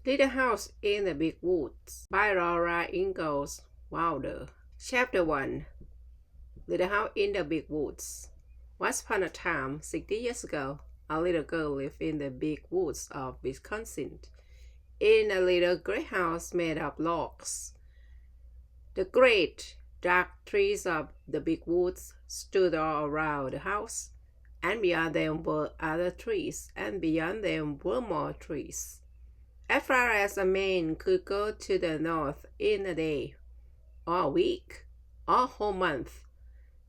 Little House in the Big Woods by Laura Ingalls Wilder. Chapter 1. Little House in the Big Woods. Once upon a time, 60 years ago, a little girl lived in the big woods of Wisconsin, in a little gray house made of logs. The great, dark trees of the big woods stood all around the house, and beyond them were other trees, and beyond them were more trees. As far as a man could go to the north in a day, or a week, or a whole month,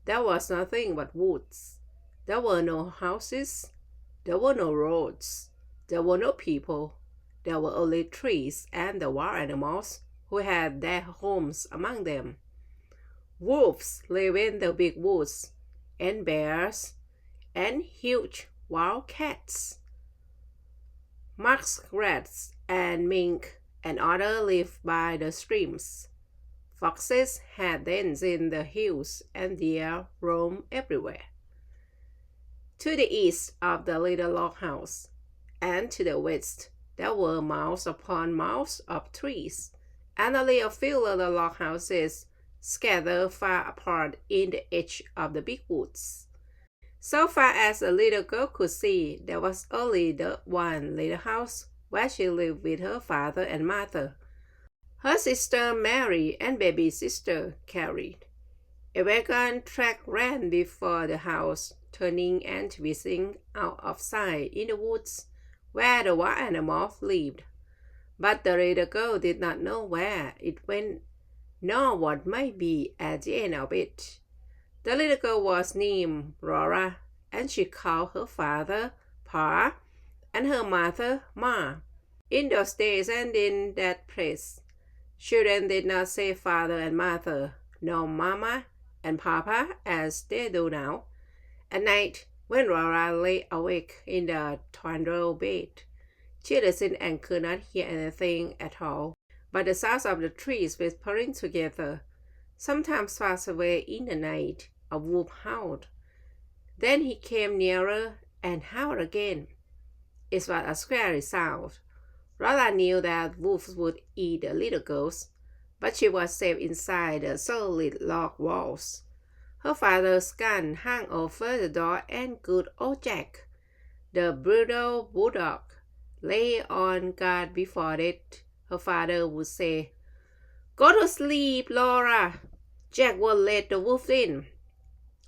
there was nothing but woods. There were no houses, there were no roads, there were no people, there were only trees and the wild animals who had their homes among them. Wolves live in the big woods, and bears, and huge wild cats. Muskrats and mink and others live by the streams. Foxes had dens in the hills, and deer roam everywhere. To the east of the little log house, and to the west, there were miles upon miles of trees, and only a few little log houses scattered far apart in the edge of the big woods. So far as the little girl could see, there was only the one little house where she lived with her father and mother, her sister Mary, and baby sister Carrie. A wagon track ran before the house, turning and twisting out of sight in the woods where the wild animals lived. But the little girl did not know where it went, nor what might be at the end of it. The little girl was named Laura, and she called her father Pa and her mother Ma. In those days and in that place, children did not say father and mother, nor mama and papa as they do now. At night, when Laura lay awake in the trundle bed, she listened and could not hear anything at all but the sounds of the trees whispering together. Sometimes far away in the night, a wolf howled. Then he came nearer and howled again. It was a scary sound. Laura knew that wolves would eat the little girls, but she was safe inside the solid log walls. Her father's gun hung over the door, and good old Jack, the brutal bulldog, lay on guard before it. Her father would say, "Go to sleep, Laura. Jack will let the wolf in."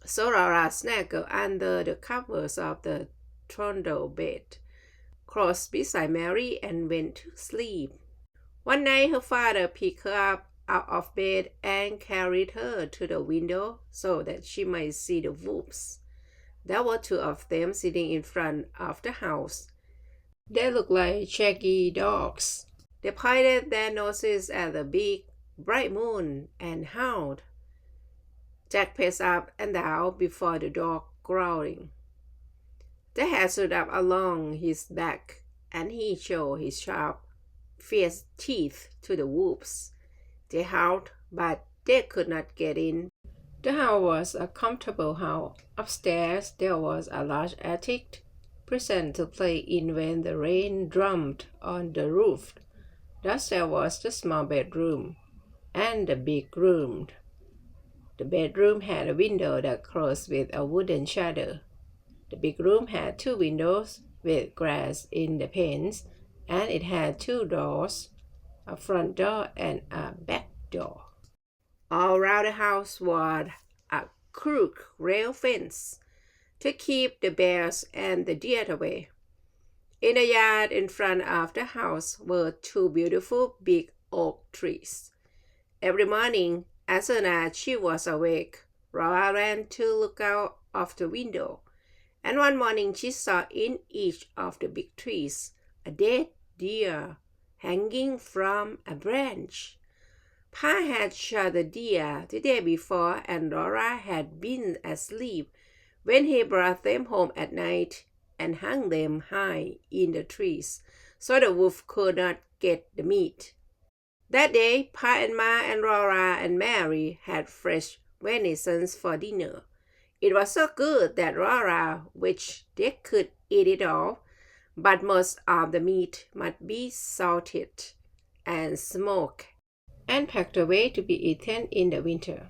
So Laura snuggled under the covers of the trundle bed, close beside Mary, and went to sleep. One night her father picked her up out of bed and carried her to the window so that she might see the wolves. There were two of them sitting in front of the house. They looked like shaggy dogs. They pointed their noses at the big, bright moon and howled. Jack paced up and down before the dog, growling. The hair stood up along his back, and he showed his sharp, fierce teeth to the wolves. They howled, but they could not get in. The house was a comfortable house. Upstairs there was a large attic, pleasant to play in when the rain drummed on the roof. Thus there was the small bedroom and the big room. The bedroom had a window that closed with a wooden shutter. The big room had two windows with glass in the panes, and it had two doors, a front door and a back door. All around the house was a crook rail fence to keep the bears and the deer away. In the yard in front of the house were two beautiful big oak trees. Every morning, as soon as she was awake, Laura ran to look out of the window, and one morning she saw in each of the big trees a dead deer hanging from a branch. Pa had shot the deer the day before, and Laura had been asleep when he brought them home at night and hung them high in the trees so the wolf could not get the meat. That day, Pa and Ma and Laura and Mary had fresh venison for dinner. It was so good that Laura wished they could eat it all, but most of the meat must be salted and smoked and packed away to be eaten in the winter.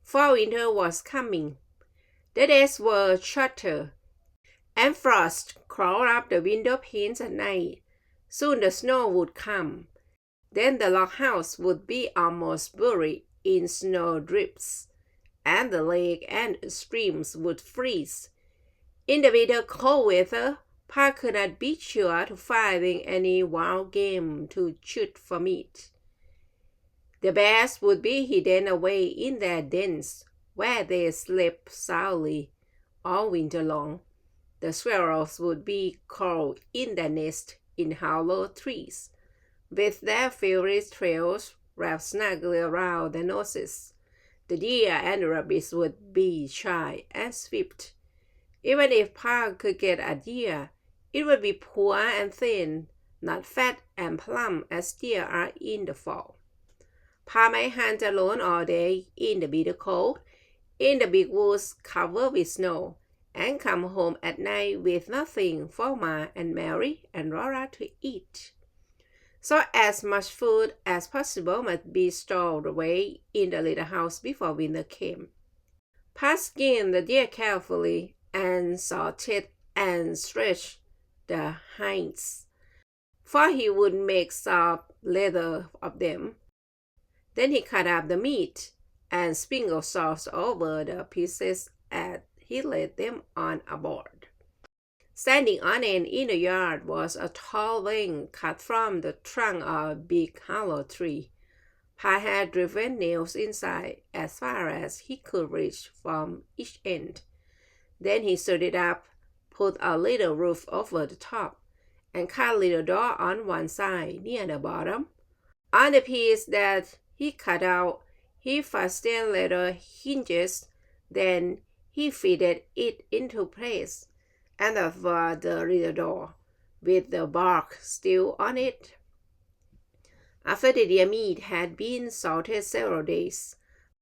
For winter was coming. The days were shorter, and frost crawled up the window panes at night. Soon the snow would come. Then the log house would be almost buried in snow drifts, and the lake and streams would freeze. In the bitter cold weather, Pa could not be sure to finding any wild game to shoot for meat. The bears would be hidden away in their dens, where they slept soundly all winter long. The squirrels would be curled in their nest in hollow trees, with their favorite trails wrapped snugly around their noses. The deer and the rabbits would be shy and swift. Even if Pa could get a deer, it would be poor and thin, not fat and plump as deer are in the fall. Pa might hunt alone all day in the bitter cold, in the big woods covered with snow, and come home at night with nothing for Ma and Mary and Laura to eat. So as much food as possible must be stored away in the little house before winter came. Pa skinned the deer carefully and salted and stretched the hides, for he would make soft leather of them. Then he cut up the meat and sprinkled salt over the pieces as he laid them on a board. Standing on it in the yard was a tall length cut from the trunk of a big hollow tree. Pa had driven nails inside as far as he could reach from each end. Then he sewed it up, put a little roof over the top, and cut a little door on one side near the bottom. On the piece that he cut out, he fastened little hinges. Then he fitted it into place, and over the little door, with the bark still on it. After the deer meat had been salted several days,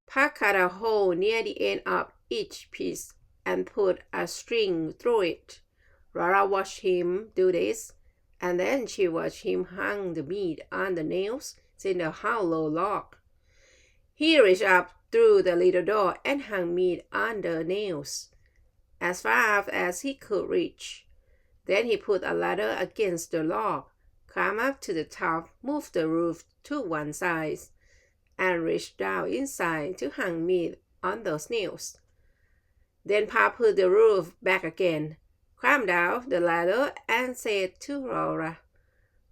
Pa cut a hole near the end of each piece and put a string through it. Laura watched him do this, and then she watched him hang the meat on the nails in the hollow log. He reached up through the little door and hung meat on the nails, as far up as he could reach. Then he put a ladder against the log, climbed up to the top, moved the roof to one side, and reached down inside to hang meat on those nails. Then Pa put the roof back again, climbed down the ladder, and said to Laura,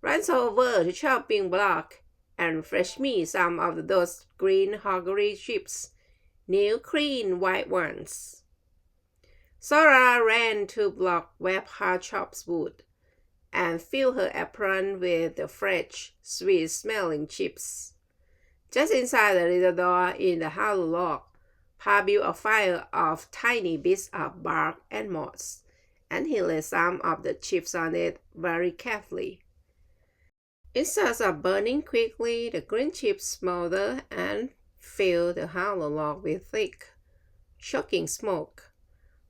"Run over to chopping block and fetch me some of those green hoggery chips, new clean white ones." So Laura ran to block where Pa chops wood, and filled her apron with the fresh, sweet-smelling chips. Just inside the little door in the hollow log, Pa built a fire of tiny bits of bark and moss, and he laid some of the chips on it very carefully. Instead of burning quickly, the green chips smoldered and filled the hollow log with thick, choking smoke.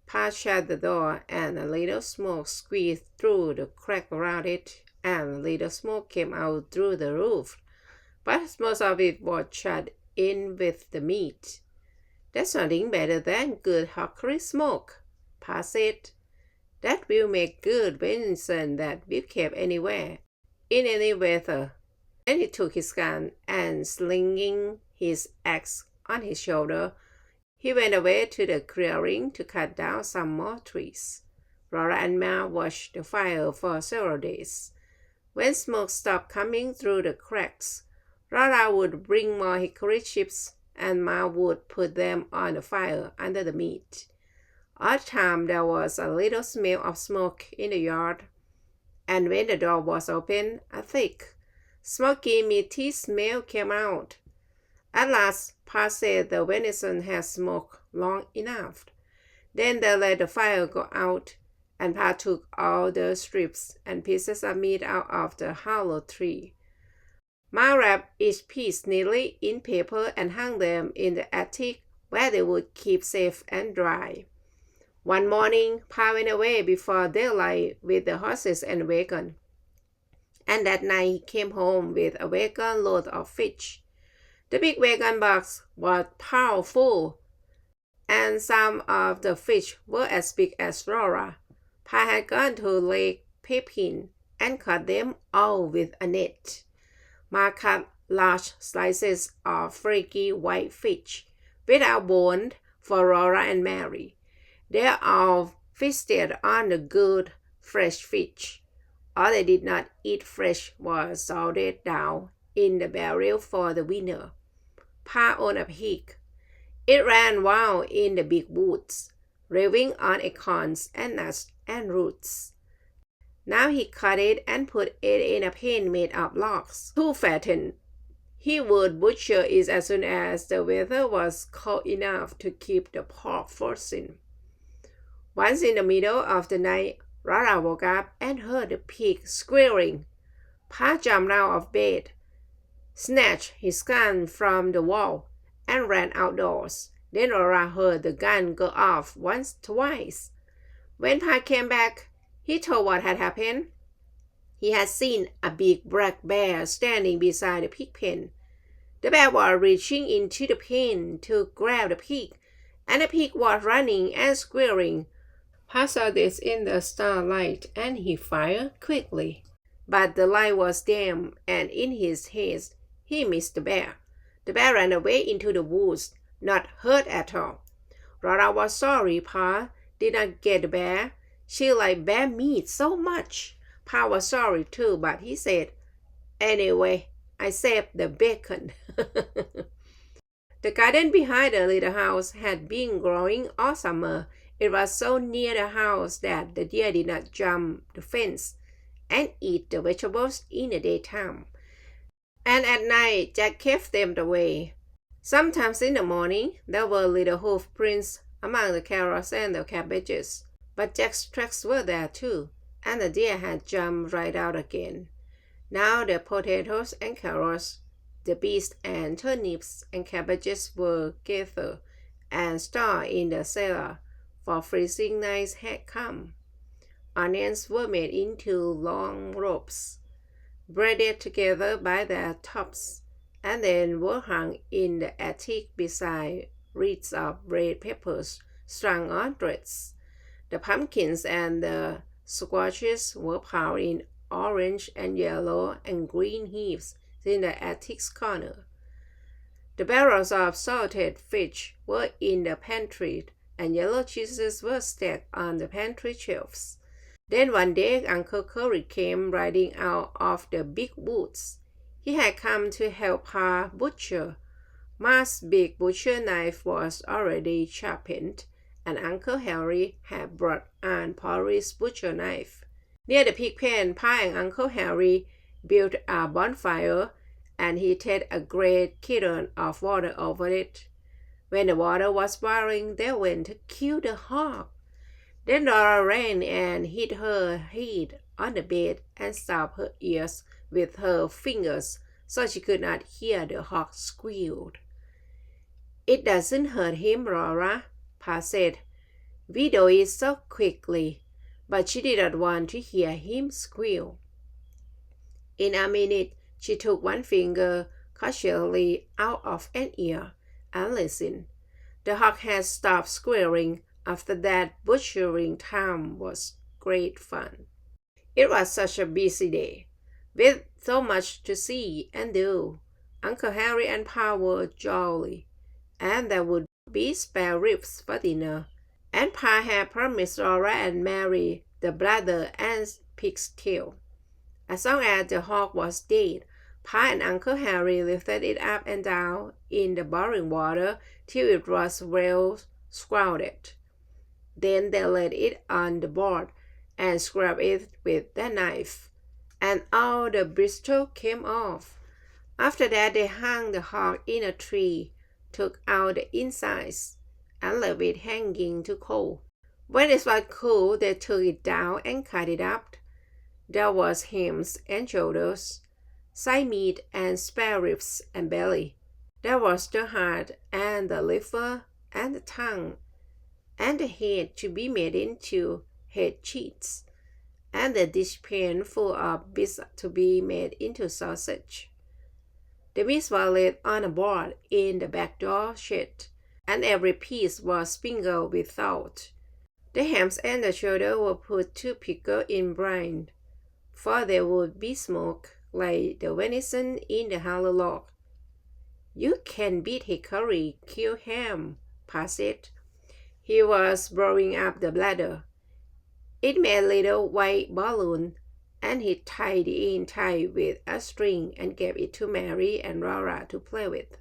Pa shut the door, and a little smoke squeezed through the crack around it, and a little smoke came out through the roof, but most of it was shut in with the meat. "That's nothing better than good hickory smoke," Pa said. "That will make good venison that will keep anywhere, in any weather." Then he took his gun, and slinging his axe on his shoulder, he went away to the clearing to cut down some more trees. Laura and Ma watched the fire for several days. When smoke stopped coming through the cracks, Laura would bring more hickory chips, and Ma would put them on the fire under the meat. All the time there was a little smell of smoke in the yard, and when the door was open, a thick, smoky, meaty smell came out. At last, Pa said the venison had smoked long enough. Then they let the fire go out, and Pa took all the strips and pieces of meat out of the hollow tree. Ma wrapped each piece neatly in paper and hung them in the attic where they would keep safe and dry. One morning, Pa went away before daylight with the horses and wagon, and that night he came home with a wagon load of fish. The big wagon box was powerful, and some of the fish were as big as Laura. Pa had gone to Lake Pepin and caught them all with a net. Ma cut large slices of flaky white fish without bone for Laura and Mary. They all feasted on the good fresh fish. All they did not eat fresh was salted down in the barrel for the winter. Pa owned a pig. It ran wild in the big woods, living on acorns and nuts and roots. Now he cut it and put it in a pen made of logs to fatten. He would butcher it as soon as the weather was cold enough to keep the pork frozen. Once in the middle of the night, Laura woke up and heard the pig squealing. Pa jumped out of bed, snatched his gun from the wall, and ran outdoors. Then Laura heard the gun go off twice. When Pa came back, he told what had happened. He had seen a big black bear standing beside the pig pen. The bear was reaching into the pen to grab the pig, and the pig was running and squealing. Pa saw this in the starlight, and he fired quickly. But the light was dim, and in his haste, he missed the bear. The bear ran away into the woods, not hurt at all. Laura was sorry Pa did not get the bear. She liked bear meat so much. Pa was sorry too, but he said, "Anyway, I saved the bacon." The garden behind the little house had been growing all summer. It was so near the house that the deer did not jump the fence and eat the vegetables in the daytime. And at night, Jack kept them away. Sometimes in the morning, there were little hoof prints among the carrots and the cabbages. But Jack's tracks were there too, and the deer had jumped right out again. Now the potatoes and carrots, the beets and turnips and cabbages were gathered and stored in the cellar, for freezing nights had come. Onions were made into long ropes, braided together by their tops, and then were hung in the attic beside wreaths of red peppers strung on threads. The pumpkins and the squashes were piled in orange and yellow and green heaps in the attic's corner. The barrels of salted fish were in the pantry, and yellow cheeses were stacked on the pantry shelves. Then one day Uncle Curry came riding out of the big woods. He had come to help Pa butcher. Ma's big butcher knife was already sharpened, and Uncle Harry had brought Aunt Polly's butcher knife. Near the pig pen, Pa and Uncle Harry built a bonfire, and heated a great kettle of water over it. When the water was boiling, they went to kill the hog. Then Laura ran and hit her head on the bed and stopped her ears with her fingers so she could not hear the hog squeal. "It doesn't hurt him, Laura," Pa said. "We do it so quickly," but she did not want to hear him squeal. In a minute, she took one finger cautiously out of an ear and listened. The hog had stopped squealing. After that, butchering time was great fun. It was such a busy day, with so much to see and do. Uncle Harry and Pa were jolly, and there would be spare ribs for dinner. And Pa had promised Laura and Mary the bladder and pig's tail. As long as the hog was dead, Pa and Uncle Harry lifted it up and down in the boiling water till it was well scalded. Then they laid it on the board and scrubbed it with their knife, and all the bristles came off. After that, they hung the hog in a tree, took out the insides, and left it hanging to cool. When it was cool, they took it down and cut it up. There was hams and shoulders, side meat and spare ribs and belly. There was the heart and the liver and the tongue, and the head to be made into head cheese, and the dishpan full of bits to be made into sausage. The meat was laid on a board in the back door shed, and every piece was sprinkled with salt. The hams and the shoulder were put to pickle in brine, for they would be smoked like the venison in the hollow log. "You can beat Hickory, kill ham," Pa said. He was blowing up the bladder. It made a little white balloon, and he tied it in tight with a string and gave it to Mary and Laura to play with.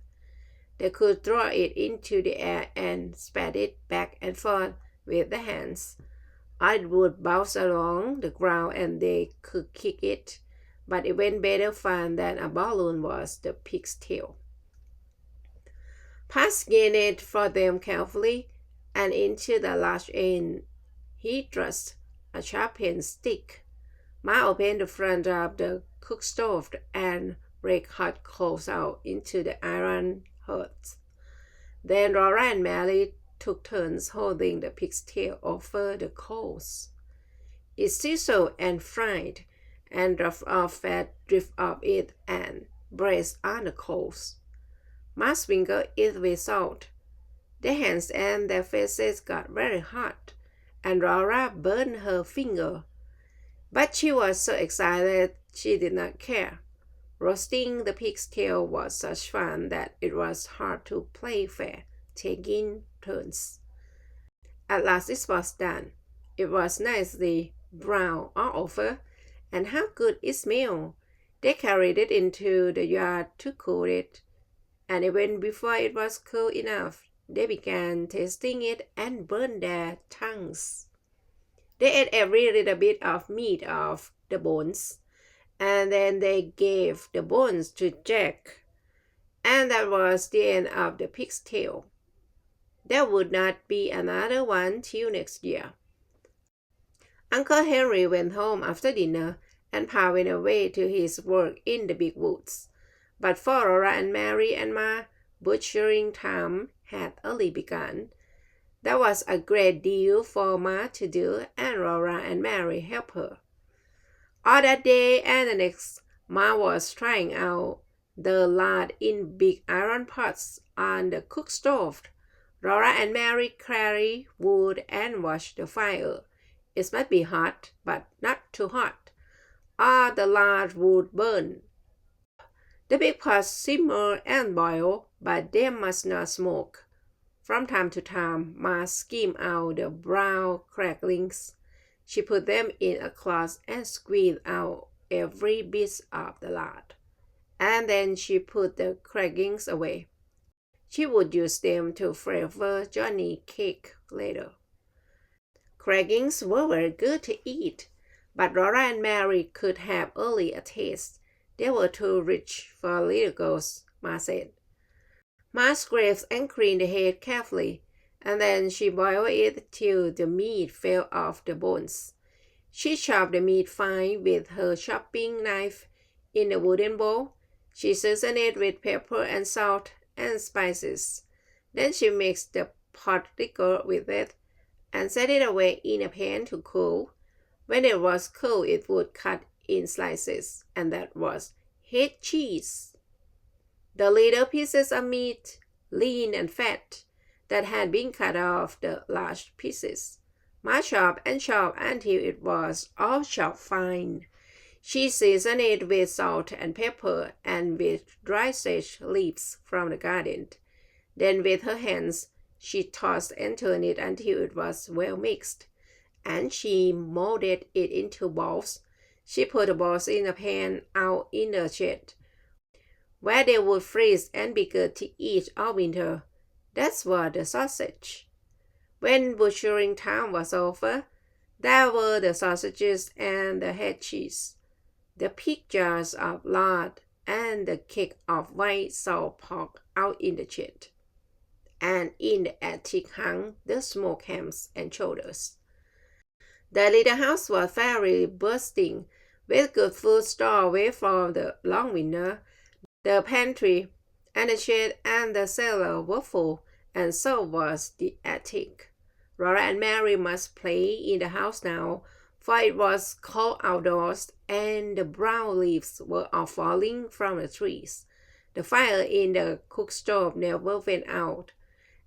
They could throw it into the air and spat it back and forth with the hands. It would bounce along the ground and they could kick it, but even better fun than a balloon was the pig's tail. Pa skinned it for them carefully, and into the large end he thrust a sharpened stick. Ma opened the front of the cook stove and raked hot coals out into the iron hearth. Then Laura and Mary took turns holding the pig's tail over the coals. It sizzled and fried, and drops of fat dripped off it and braised on the coals. Ma sprinkled it with salt. Their hands and their faces got very hot, and Laura burned her finger. But she was so excited she did not care. Roasting the pig's tail was such fun that it was hard to play fair, taking turns. At last it was done. It was nicely brown all over, and how good it smelled! They carried it into the yard to cool it, and even before it was cool enough, they began tasting it and burned their tongues. They ate every little bit of meat off the bones, and then they gave the bones to Jack. And that was the end of the pig's tail. There would not be another one till next year. Uncle Henry went home after dinner, and Pa went away to his work in the big woods. But for Laura and Mary and Ma, butchering time had early begun. There was a great deal for Ma to do, and Laura and Mary helped her. All that day and the next, Ma was trying out the lard in big iron pots on the cook stove. Laura and Mary carried wood and watched the fire. It must be hot, but not too hot, or the lard would burn. The big pots simmer and boil, but they must not smoke. From time to time, Ma skimmed out the brown cracklings. She put them in a cloth and squeezed out every bit of the lard. And then she put the cracklings away. She would use them to flavor Johnny cake later. Cracklings were very good to eat, but Laura and Mary could have only a taste. They were too rich for little girls, Ma said. Ma scraped and cleaned the head carefully, and then she boiled it till the meat fell off the bones. She chopped the meat fine with her chopping knife in a wooden bowl. She seasoned it with pepper and salt and spices. Then she mixed the pot liquor with it and set it away in a pan to cool. When it was cool, it would cut in slices, and that was head cheese. The little pieces of meat, lean and fat, that had been cut off the large pieces. Ma chopped and chopped until it was all chopped fine. She seasoned it with salt and pepper and with dry sage leaves from the garden. Then with her hands, she tossed and turned it until it was well mixed, and she molded it into balls. She put the balls in a pan out in the shed, where they would freeze and be good to eat all winter. That's what the sausage. When butchering time was over, there were the sausages and the head cheese, the pig jars of lard, and the cake of white salt pork out in the shed. And in the attic hung the smoked hams and shoulders. The little house was fairly bursting with good food stored away from the long winter. The pantry and the shed and the cellar were full, and so was the attic. Laura and Mary must play in the house now, for it was cold outdoors and the brown leaves were all falling from the trees. The fire in the cook stove never went out.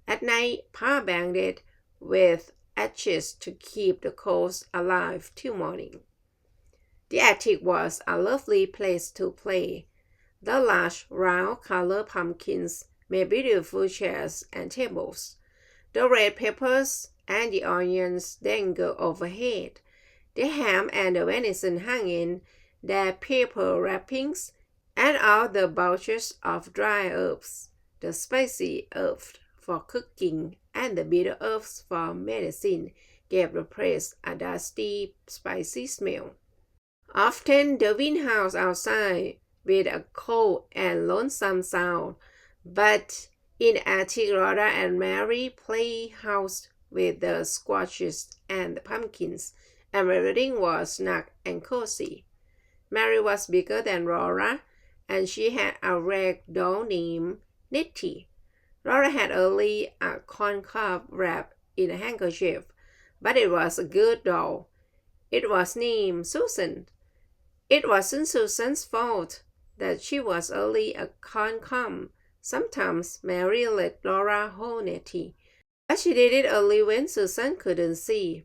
At night, Pa banged it with ashes to keep the coals alive till morning. The attic was a lovely place to play. The large, round-colored pumpkins made beautiful chairs and tables. The red peppers and the onions dangled overhead. The ham and the venison hung in their paper wrappings, and all the bunches of dry herbs, the spicy herbs for cooking and the bitter herbs for medicine, gave the place a dusty, spicy smell. Often the wind howled outside with a cold and lonesome sound, but in the attic Rhoda and Mary played house with the squashes and the pumpkins, and everything was snug and cozy. Mary was bigger than Laura, and she had a rag doll named Nettie. Laura had only a corncob wrapped in a handkerchief, but it was a good doll. It was named Susan. It wasn't Susan's fault that she was only a corncob. Sometimes Mary let Laura hold Nettie, but she did it only when Susan couldn't see.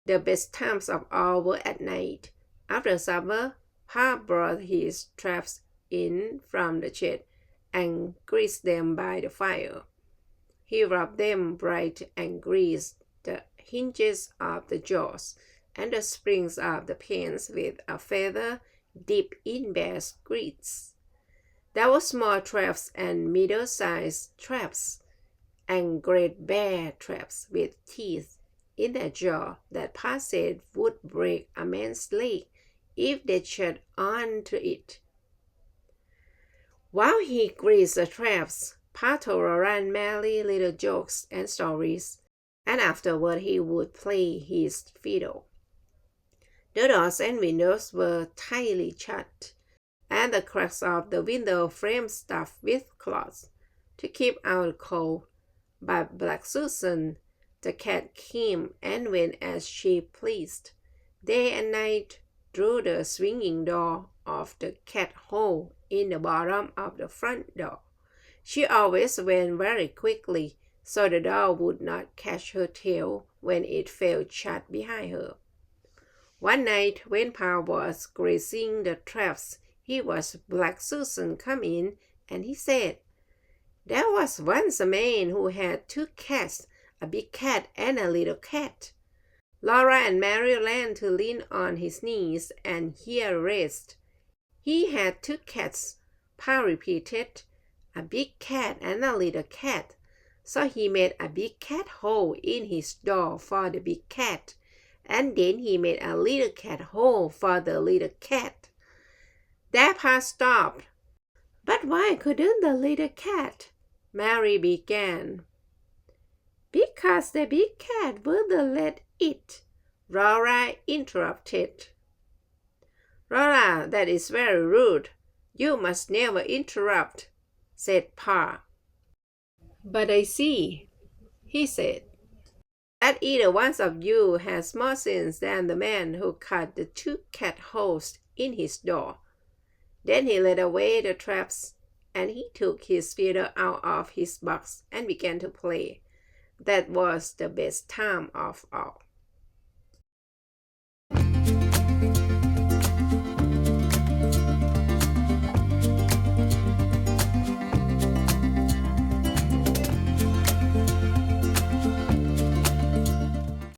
The best times of all were at night. After supper, Pa brought his traps in from the shed and greased them by the fire. He rubbed them bright and greased the hinges of the jaws and the springs of the pans with a feather dipped in bear's grease. There were small traps and middle-sized traps, and great bear traps with teeth in their jaw that Pa said would break a man's leg if they shot onto it. While he greased the traps, Pa told Laura and Mary little jokes and stories, and afterward he would play his fiddle. The doors and windows were tightly shut, and the cracks of the window frame stuffed with cloths to keep out the cold. But Black Susan, the cat, came and went as she pleased, day and night, through the swinging door of the cat hole in the bottom of the front door. She always went very quickly, so the door would not catch her tail when it fell shut behind her. One night, when Pa was greasing the traps, he watched Black Susan come in, and he said, "There was once a man who had two cats, a big cat and a little cat." Laura and Mary ran to lean on his knees and hear the rest. "He had two cats," Pa repeated, "a big cat and a little cat. So he made a big cat hole in his door for the big cat, and then he made a little cat hole for the little cat." There Pa stopped. "But why couldn't the little cat?" Mary began. "Because the big cat wouldn't let it," Laura interrupted. "Laura, that is very rude. You must never interrupt," said Pa. "But I see," he said, "that either one of you has more sense than the man who cut the two cat holes in his door." Then he led away the traps, and he took his fiddle out of his box and began to play. That was the best time of all.